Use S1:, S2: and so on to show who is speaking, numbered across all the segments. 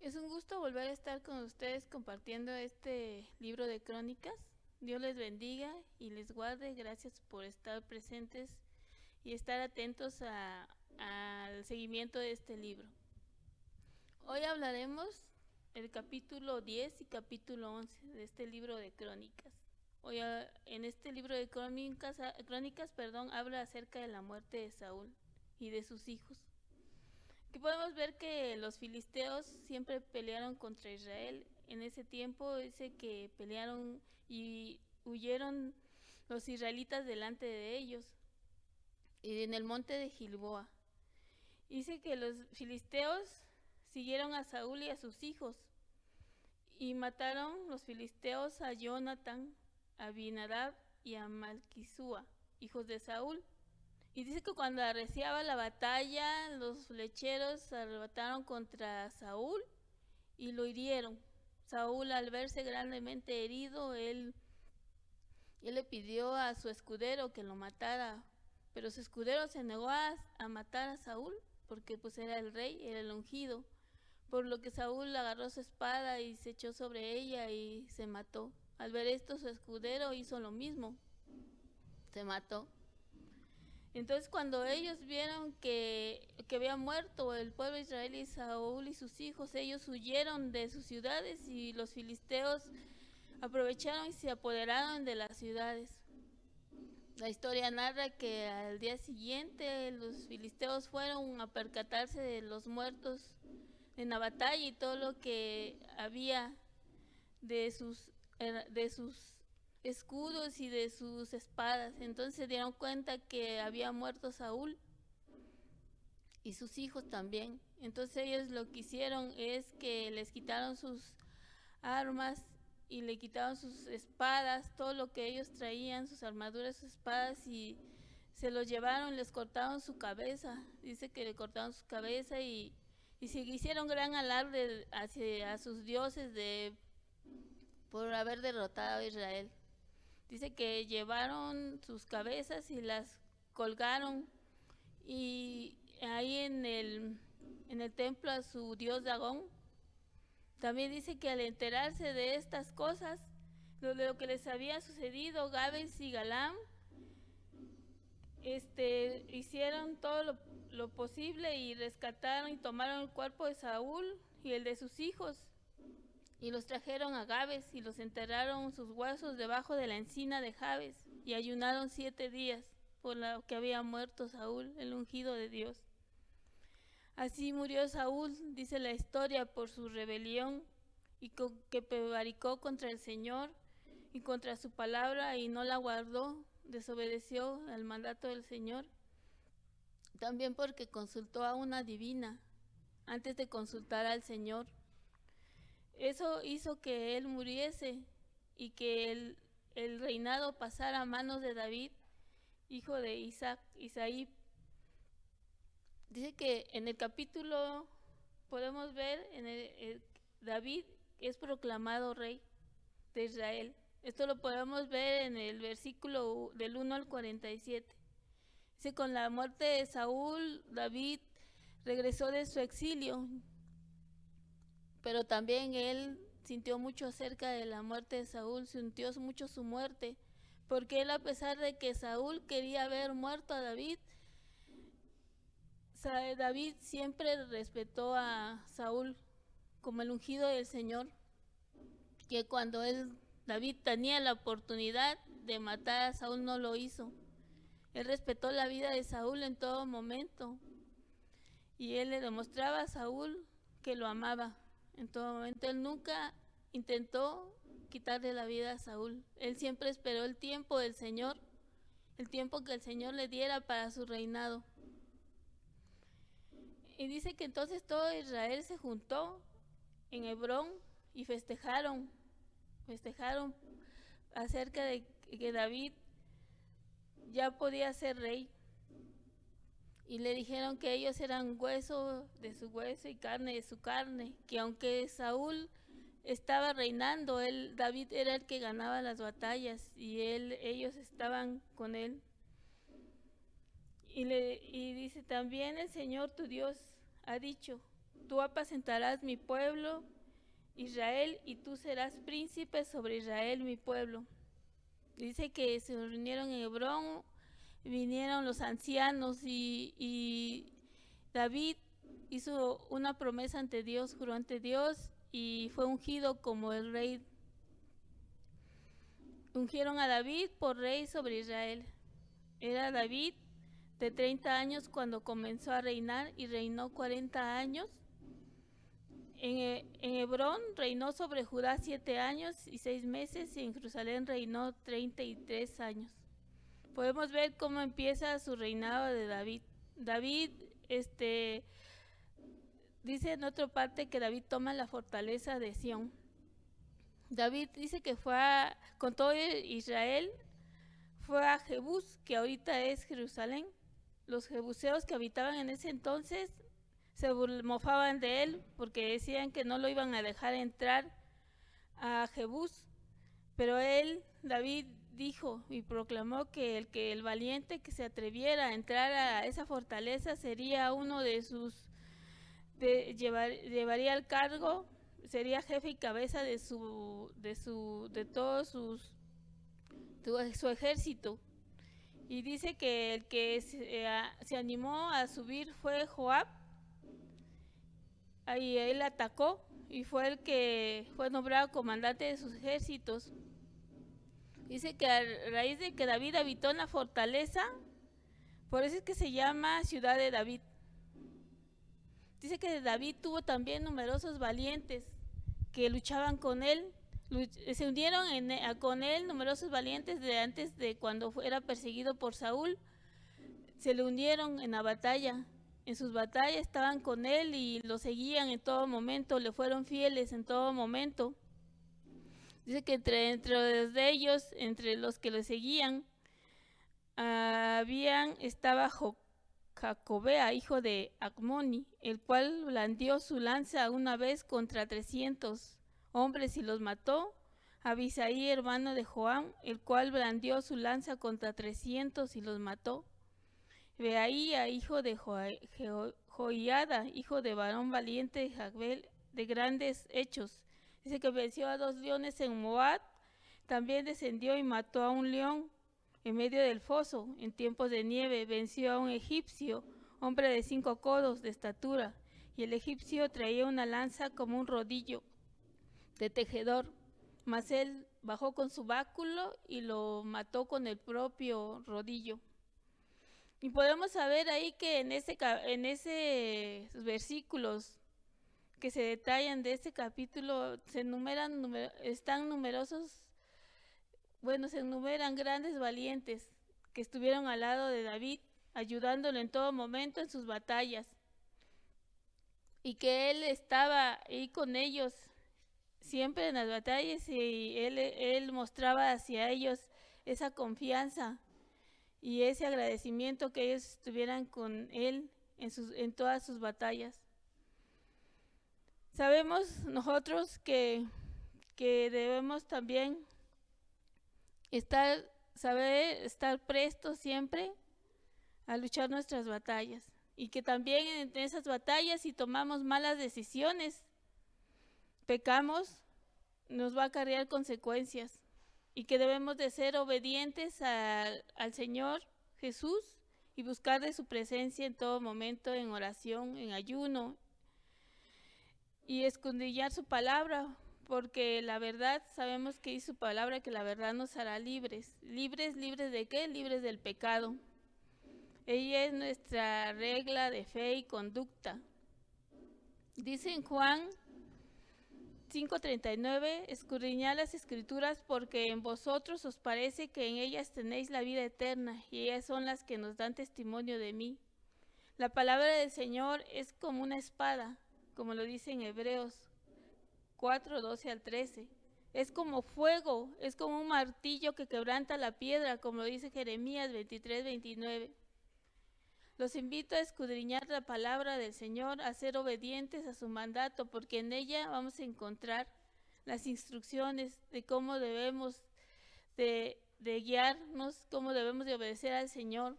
S1: Es un gusto volver a estar con ustedes compartiendo este libro de crónicas. Dios les bendiga y les guarde. Gracias por estar presentes y estar atentos al seguimiento de este libro. Hoy hablaremos el capítulo 10 y capítulo 11 de este libro de crónicas. Hoy en este libro de crónicas, habla acerca de la muerte de Saúl y de sus hijos. Aquí podemos ver que los filisteos siempre pelearon contra Israel. En ese tiempo dice que pelearon y huyeron los israelitas delante de ellos, y en el monte de Gilboa. Dice que los filisteos siguieron a Saúl y a sus hijos, y mataron los filisteos a Jonatán, a Abinadab y a Malquisúa, hijos de Saúl. Y dice que cuando arreciaba la batalla, los flecheros se arrebataron contra Saúl y lo hirieron. Saúl, al verse grandemente herido, él le pidió a su escudero que lo matara, pero su escudero se negó a matar a Saúl, porque pues era el rey, era el ungido. Por lo que Saúl agarró su espada y se echó sobre ella y se mató. Al ver esto, su escudero hizo lo mismo, se mató. Entonces cuando ellos vieron que había muerto el pueblo de Israel y Saúl y sus hijos, ellos huyeron de sus ciudades, y los filisteos aprovecharon y se apoderaron de las ciudades. La historia narra que al día siguiente los filisteos fueron a percatarse de los muertos en la batalla y todo lo que había de sus escudos y de sus espadas. Entonces se dieron cuenta que había muerto Saúl y sus hijos también. Entonces ellos lo que hicieron es que les quitaron sus armas y le quitaron sus espadas, todo lo que ellos traían, sus armaduras, sus espadas, y se los llevaron, les cortaron su cabeza. Dice que le cortaron su cabeza y se hicieron gran alarde hacia sus dioses por haber derrotado a Israel. Dice que llevaron sus cabezas y las colgaron, y ahí en el templo a su dios Dagón. También dice que al enterarse de estas cosas, de lo que les había sucedido, Gabes y Galam hicieron todo lo posible y rescataron y tomaron el cuerpo de Saúl y el de sus hijos, y los trajeron a Gabes y los enterraron sus huesos debajo de la encina de Jabes, y ayunaron 7 días por lo que había muerto Saúl, el ungido de Dios. Así murió Saúl, dice la historia, por su rebelión y que prevaricó contra el Señor y contra su palabra y no la guardó, desobedeció al mandato del Señor. También porque consultó a una divina antes de consultar al Señor. Eso hizo que él muriese y que el reinado pasara a manos de David, hijo de Isaí. Dice que en el capítulo podemos ver David es proclamado rey de Israel. Esto lo podemos ver en el versículo del 1 al 47. Dice: con la muerte de Saúl, David regresó de su exilio, pero también él sintió mucho acerca de la muerte de Saúl, sintió mucho su muerte, porque él, a pesar de que Saúl quería ver muerto a David, David siempre respetó a Saúl como el ungido del Señor, que cuando David tenía la oportunidad de matar a Saúl no lo hizo. Él respetó la vida de Saúl en todo momento, y él le demostraba a Saúl que lo amaba en todo momento. Él nunca intentó quitarle la vida a Saúl. Él siempre esperó el tiempo del Señor, el tiempo que el Señor le diera para su reinado. Y dice que entonces todo Israel se juntó en Hebrón y festejaron acerca de que David ya podía ser rey. Y le dijeron que ellos eran hueso de su hueso y carne de su carne, que aunque Saúl estaba reinando, David era el que ganaba las batallas y ellos estaban con él. Y dice: también el Señor tu Dios ha dicho: tú apacentarás mi pueblo Israel, y tú serás príncipe sobre Israel, mi pueblo. Dice que se reunieron en Hebrón, vinieron los ancianos y David hizo una promesa ante Dios, juró ante Dios y fue ungido como el rey. Ungieron a David por rey sobre Israel. Era David de 30 años cuando comenzó a reinar y reinó 40 años. En Hebrón reinó sobre Judá 7 años y 6 meses, y en Jerusalén reinó 33 años. Podemos ver cómo empieza su reinado de David. David, dice en otra parte que David toma la fortaleza de Sión. David dice que con todo Israel, fue a Jebús, que ahorita es Jerusalén. Los jebuseos que habitaban en ese entonces se mofaban de él porque decían que no lo iban a dejar entrar a Jebús, pero David, dijo y proclamó que el valiente que se atreviera a entrar a esa fortaleza sería uno de sus, llevaría el cargo, sería jefe y cabeza de todo su ejército. Y dice que el que se animó a subir fue Joab. Ahí él atacó y fue el que fue nombrado comandante de sus ejércitos. Dice que a raíz de que David habitó en la fortaleza, por eso es que se llama Ciudad de David. Dice que David tuvo también numerosos valientes que luchaban con él. Se unieron con él numerosos valientes de antes de cuando era perseguido por Saúl. Se le unieron en la batalla. En sus batallas estaban con él y lo seguían en todo momento, le fueron fieles en todo momento. Dice que entre ellos, entre los que lo seguían, estaba Jacobea, hijo de Acmoni, el cual blandió su lanza una vez contra 300 hombres y los mató. Abisaí, hermano de Joam, el cual blandió su lanza contra 300 y los mató. Beaía, hijo de Joiada, hijo de varón valiente de Jacbel, de grandes hechos. Dice que venció a 2 leones en Moab. También descendió y mató a un león en medio del foso. En tiempos de nieve venció a un egipcio, hombre de 5 codos de estatura, y el egipcio traía una lanza como un rodillo de tejedor, mas él bajó con su báculo y lo mató con el propio rodillo. Y podemos saber ahí que en esos versículos que se detallan de este capítulo se enumeran grandes valientes que estuvieron al lado de David, ayudándolo en todo momento en sus batallas, y que él estaba ahí con ellos siempre en las batallas, y él mostraba hacia ellos esa confianza y ese agradecimiento que ellos estuvieran con él en todas sus batallas. Sabemos nosotros que debemos también saber estar prestos siempre a luchar nuestras batallas, y que también en esas batallas, si tomamos malas decisiones, pecamos, nos va a acarrear consecuencias, y que debemos de ser obedientes al Señor Jesús y buscar de su presencia en todo momento, en oración, en ayuno, y escudriñar su palabra, porque la verdad, sabemos que dice su palabra que la verdad nos hará libres. ¿Libres de qué? Libres del pecado. Ella es nuestra regla de fe y conducta. Dice en Juan 5:39, escudriñad las escrituras, porque en vosotros os parece que en ellas tenéis la vida eterna, y ellas son las que nos dan testimonio de mí. La palabra del Señor es como una espada, como lo dice en Hebreos 4:12-13. Es como fuego, es como un martillo que quebranta la piedra, como lo dice Jeremías 23:29. Los invito a escudriñar la palabra del Señor, a ser obedientes a su mandato, porque en ella vamos a encontrar las instrucciones de cómo debemos de guiarnos, cómo debemos de obedecer al Señor.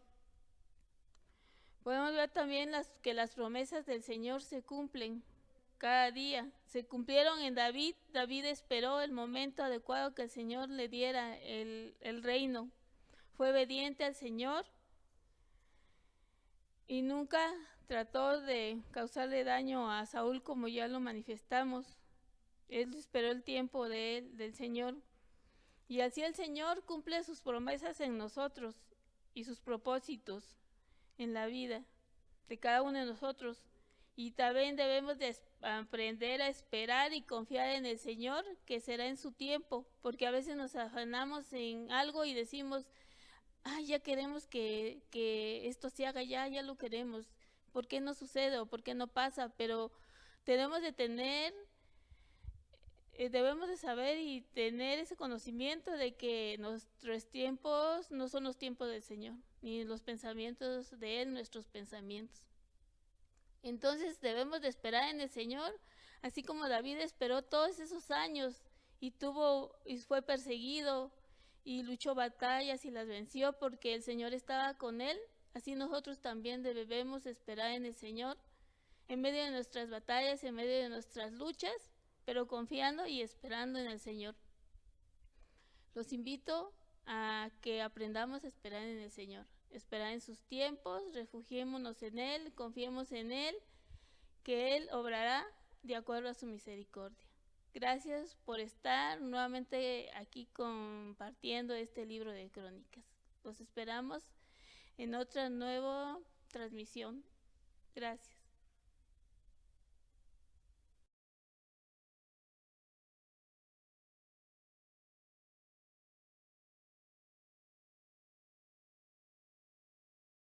S1: Podemos ver también que las promesas del Señor se cumplen. cada día. Se cumplieron en David. David esperó el momento adecuado que el Señor le diera el reino. Fue obediente al Señor y nunca trató de causarle daño a Saúl, como ya lo manifestamos. Él esperó el tiempo del Señor. Y así el Señor cumple sus promesas en nosotros y sus propósitos en la vida de cada uno de nosotros. Y también debemos de aprender a esperar y confiar en el Señor, que será en su tiempo, porque a veces nos afanamos en algo y decimos, ya queremos que esto se haga, ya lo queremos. ¿Por qué no sucede o por qué no pasa? Pero tenemos de tener, debemos de saber y tener ese conocimiento de que nuestros tiempos no son los tiempos del Señor, ni los pensamientos de Él, nuestros pensamientos. Entonces debemos de esperar en el Señor, así como David esperó todos esos años y fue perseguido y luchó batallas y las venció porque el Señor estaba con él. Así nosotros también debemos esperar en el Señor en medio de nuestras batallas, en medio de nuestras luchas, pero confiando y esperando en el Señor. Los invito a que aprendamos a esperar en el Señor, esperar en sus tiempos, refugiémonos en Él, confiemos en Él, que Él obrará de acuerdo a su misericordia. Gracias por estar nuevamente aquí compartiendo este libro de crónicas. Los esperamos en otra nueva transmisión. Gracias.